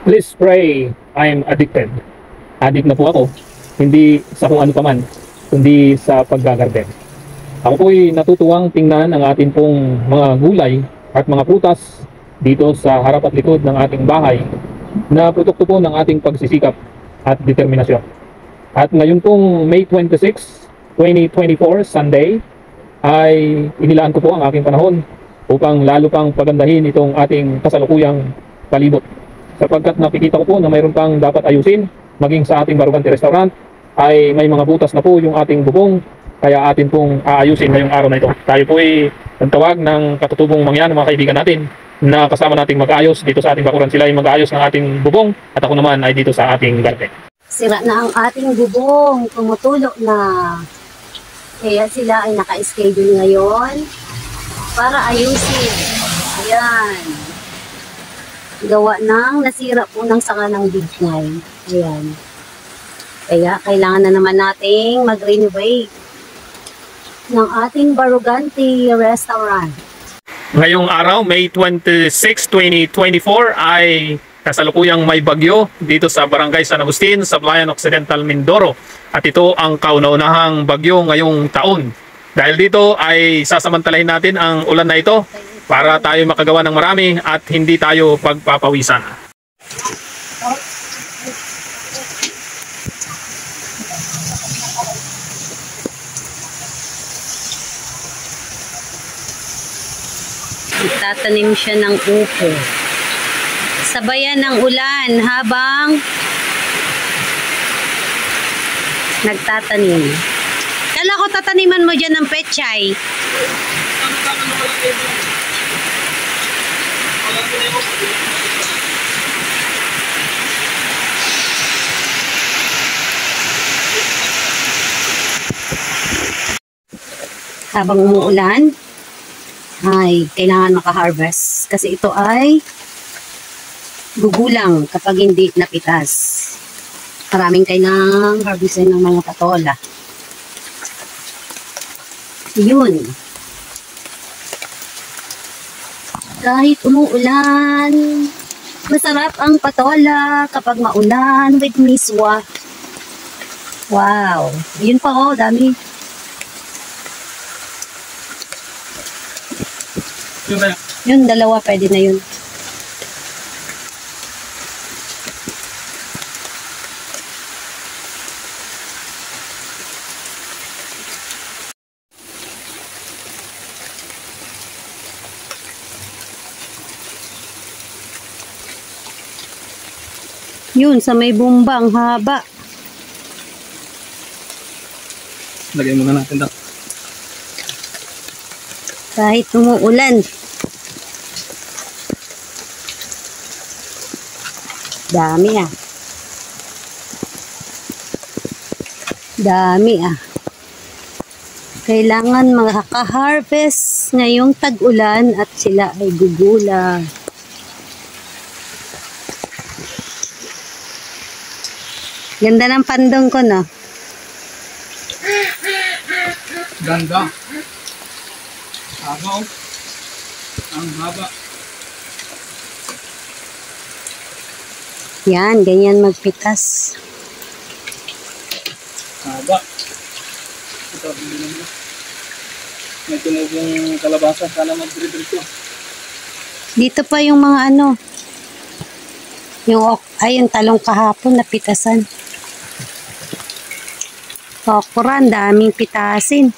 Please pray, I'm addicted. Addict na po ako, hindi sa kung ano paman, kundi sa paggagarden. Ako po'y natutuwang tingnan ang ating pong mga gulay at mga prutas dito sa harap at likod ng ating bahay na produkto po ng ating pagsisikap at determinasyon. At ngayon pong May 26, 2024, Sunday, ay inilaan ko po ang aking panahon upang lalo pang pagandahin itong ating kasalukuyang palibot. Sapagkat nakikita ko po na mayroon pang dapat ayusin, maging sa ating Barugante Restaurant ay may mga butas na po yung ating bubong, kaya atin pong aayusin ngayong araw na ito. Tayo po ay nagtawag ng katutubong mangyan ng mga kaibigan natin na kasama nating mag-ayos dito sa ating bakuran. Sila ay mag-ayos ng ating bubong at ako naman ay dito sa ating garden. Sira na ang ating bubong, tumutulo na. Kaya sila ay naka-schedule ngayon para ayusin. Ayan. Gawa ng nasira po ng sanga ng bignay. Ayan. Kaya kailangan na naman nating mag-renovate ng ating Barugante Restaurant. Ngayong araw, May 26, 2024 ay kasalukuyang may bagyo dito sa Barangay San Agustin, sa Sablayan Occidental, Mindoro. At ito ang kauna-unahang bagyo ngayong taon. Dahil dito ay sasamantalahin natin ang ulan na ito para tayo makagawa ng marami at hindi tayo pagpapawisan. Tatanim siya ng upo. Sabayan ng ulan habang nagtatanim. Kala ko tataniman mo dyan ng pechay. Habang umuulan, ay kailangan maka-harvest kasi ito ay gugulang kapag hindi napitas. Maraming kailangang harvestin ng mga patola. Yun. Kahit umuulan, masarap ang patola kapag maulan with miswa. Wow. Yun pa oh, dami. Yun, dalawa pwede na yun. Yun, sa may bumbang haba. Lagay muna natin daw. Kahit umuulan. Dami ah. Dami ah. Kailangan makaka-harvest ngayong tag-ulan at sila ay gugula. Ganda ng pandong ko, no? Ganda. Haba oh. Ang haba. Yan, ganyan magpitas. Haba. Ito, hindi naman. May tumubong kalabasa. Sana mag-dredge ko. Dito pa yung mga ano. Yung talong kahapon na pitasan. Okra, daming pitasin.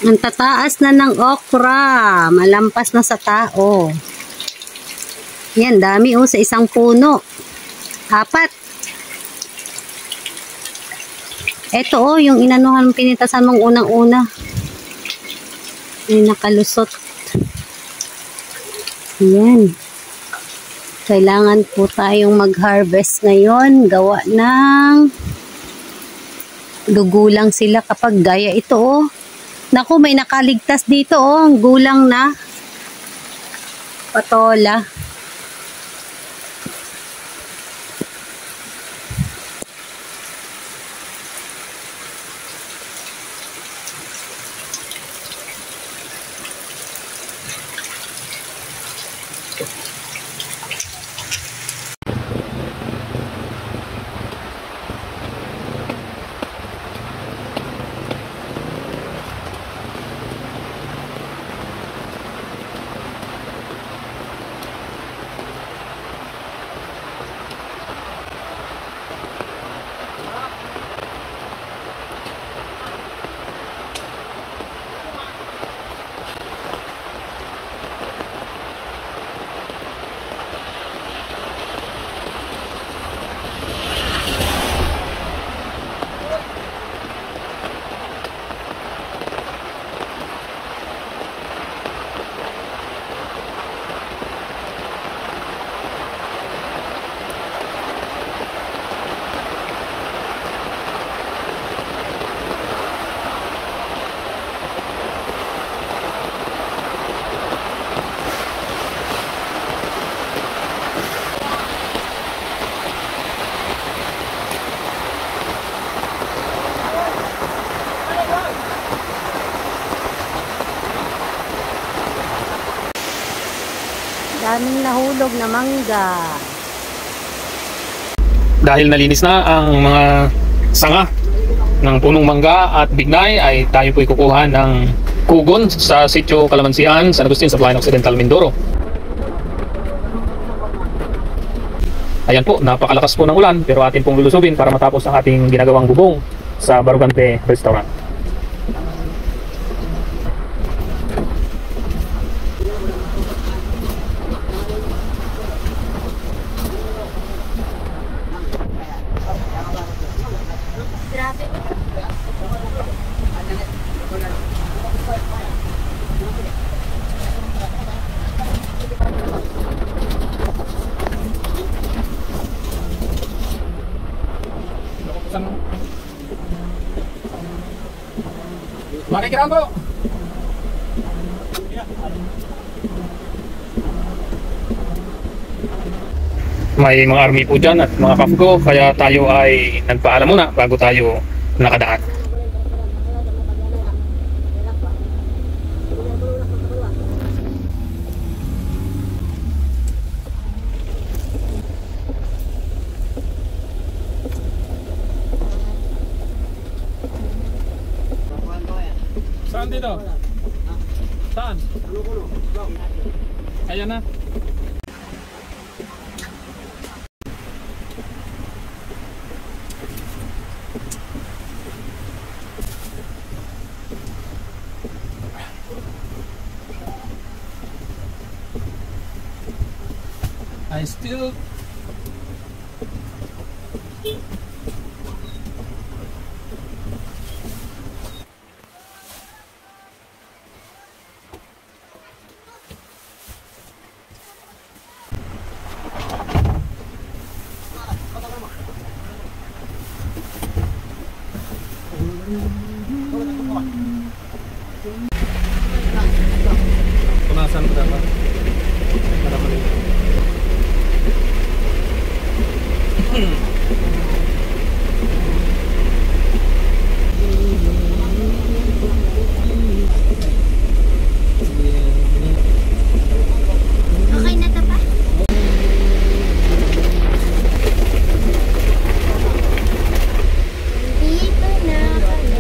Ang tataas na ng okra. Malampas na sa tao. Yan, dami oh sa isang puno. 4. Ito oh, yung inanuhan pinitasan mong unang-una. Ay, nakalusot. Yan. Kailangan po tayong mag-harvest ngayon. Gawa ng gugulang sila kapag gaya ito oh. Naku, may nakaligtas dito oh. Ang gulang na patola. nahulog na mangga. Dahil nalinis na ang mga sanga ng punong mangga at bignay, ay tayo po'y kukuha ng kugon sa Sitio Calamansian, San Agustin, sa Bayan Occidental, Mindoro. Ayan po, napakalakas po ng ulan, pero atin pong lulusubin para matapos ang ating ginagawang bubong sa Barugante Restaurant. Grabe. Makikiram po! May mga army po dyan at mga kafgo, kaya tayo ay nagpaalam muna bago tayo nakadaan. Saan dito? Saan? Ayan na. I still punasan ko dapat para maliit. Okay na to pa? Dito na kami.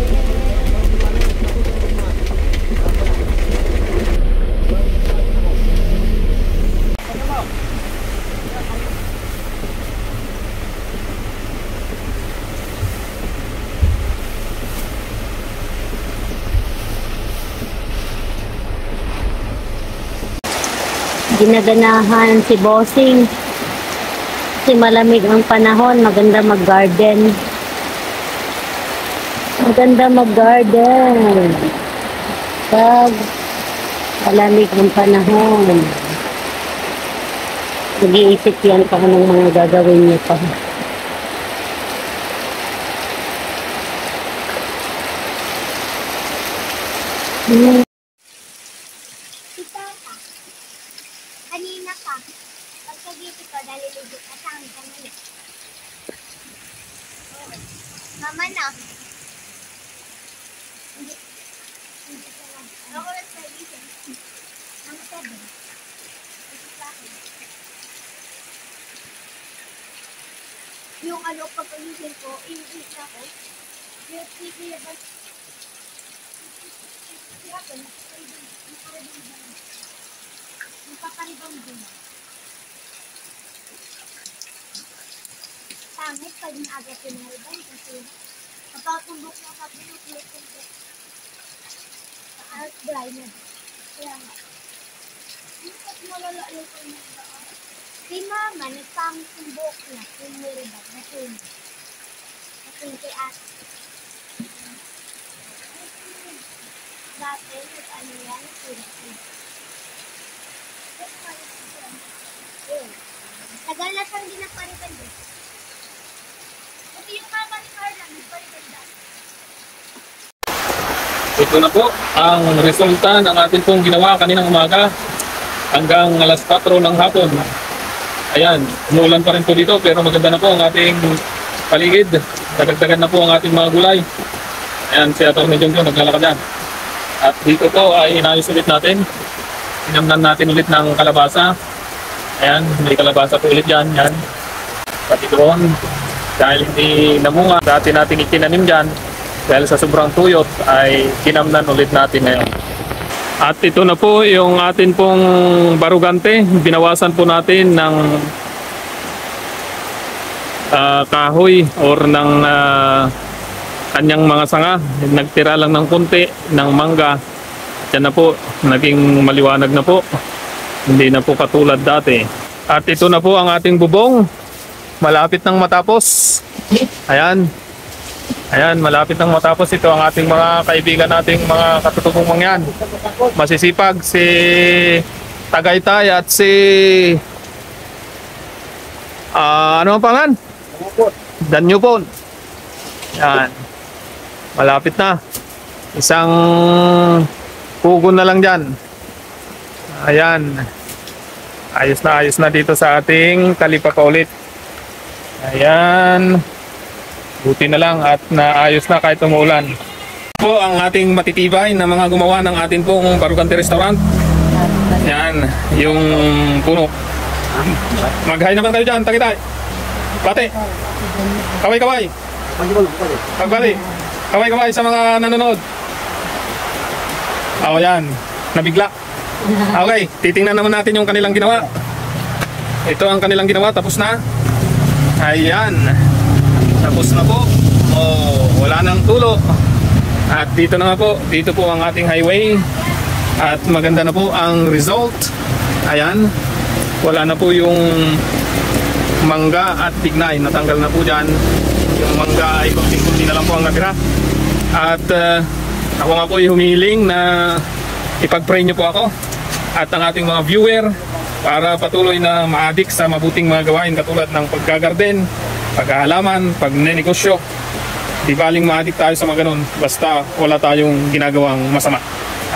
Ginaganahan si Bossing. Kasi malamig ang panahon, maganda mag-garden. Maganda mag-garden. Pag malamig ang panahon. Nag-iisip yan pa anong mga gagawin niya pa. Kanina pa, pagkagising ko, naliligo ka sa akin kanina. Mama na. Hindi ka lang. Ako lang sa gising. Ang 7. Ito sa akin. Yung ano, pagkagising ko, inulit ako. Yung titilaban. Tirapan, nakakaribang din. Pangit pag naaga pinariban kasi kapatumbok na kapinutulog ko sa art dry na. Kaya nga. Hindi kasi malala yung pag-nagdaan. Si mama, nagpangtumbok na pinariban na tunog. Kasi kay ate. Dati, ano yan, tunog. Tagal na siyang dinapariban din. Kasi yung mama ni Carla, nagpariban dati. Ito na po ang resulta ng atin pong ginawa kaninang umaga hanggang alas 4 ng hapon. Ayan, umulan pa rin po dito pero maganda na po ang ating paligid. Dagdagan na po ang ating mga gulay. Ayan, si Atty. Jongjo naglalakad yan. At dito po ay inayos ulit natin. Inamnan natin ulit ng kalabasa. Ayan, may kalabasa po ulit dyan. Yan. Pati doon, dahil hindi namunga, dati nating itinanim dyan, dahil sa sobrang tuyot, ay kinamnan ulit natin ngayon. At ito na po yung atin pong barugante. Binawasan po natin ng kahoy or ng kanyang mga sanga. Nagtira lang ng konti ng mangga. Yan na po, naging maliwanag na po. Hindi na po katulad dati. At ito na po ang ating bubong. Malapit nang matapos. Ayan. Ayan, malapit nang matapos. Ito ang ating mga kaibigan nating mga katutubong mangyan. Masisipag si Tagaytay at si ano ang pangalan? Danyupon. Yan. Malapit na. Isang pugon na lang dyan. Ayan. Ayos na dito sa ating talipapa ulit. Ayan. Buti na lang at naayos na kahit umuulan. Po ang ating matitibay na mga gumawa ng atin pong Barugante Restaurant. Yan, yung puno. Mag-hi naman kayo dyan, Tagaytay. Bate. Kaway-kaway. Pagbali. Kaway-kaway sa mga nanonood. O yan, nabigla. Okay, titingnan naman natin yung kanilang ginawa. Ito ang kanilang ginawa, tapos na. Ayan. Tapos na po. Oh, wala nang tulo. At dito na nga po, dito po ang ating highway. At maganda na po ang result. Ayan. Wala na po yung mangga at tignay. Natanggal na po dyan. Yung mangga ay kunti-kunti na lang po ang natira. At ako nga po ay humihiling na ipag-pray nyo po ako at ang ating mga viewer para patuloy na ma-addict sa mabuting mga gawain katulad ng paggagarden, paghahalaman, pagnenegosyo. Di baling ma-addict tayo sa mga ganun basta wala tayong ginagawang masama.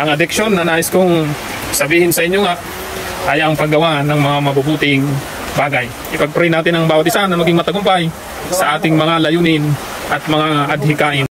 Ang addiction na nais kong sabihin sa inyo nga ay ang paggawa ng mga mabubuting bagay. Ipag-pray natin ang bawat isa na maging matagumpay sa ating mga layunin at mga adhikain.